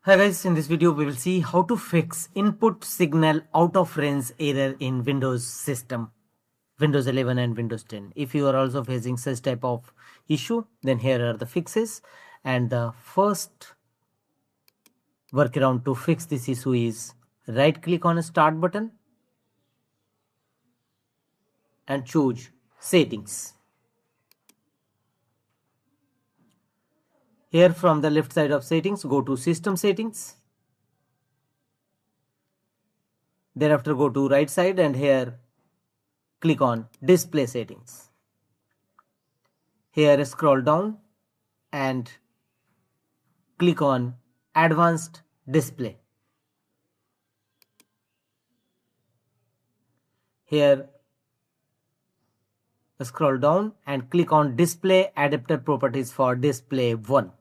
Hi guys, in this video we will see how to fix input signal out of range error in Windows system, Windows 11 and Windows 10. If you are also facing such type of issue, then here are the fixes. And the first workaround to fix this issue is right click on a start button and choose settings. Here from the left side of settings, go to system settings. Thereafter go to right side and here click on display settings. Here scroll down and click on advanced display. Here scroll down and click on display adapter properties for display 1.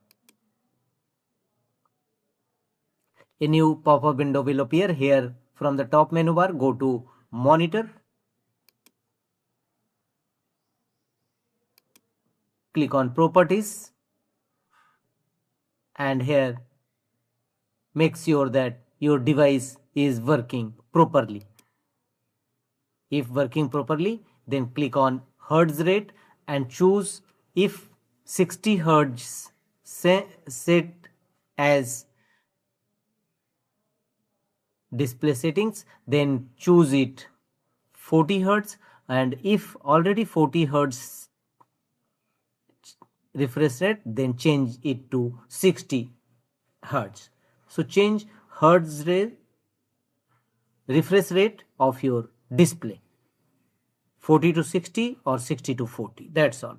A new pop-up window will appear. Here from the top menu bar, go to monitor, click on properties, and here make sure that your device is working properly. If working properly, then click on hertz rate and choose if 60 hertz set as display settings, then choose it 40 hertz, and if already 40 hertz refresh rate, then change it to 60 hertz. So change hertz rate, refresh rate of your display 40 to 60 or 60 to 40. That's all.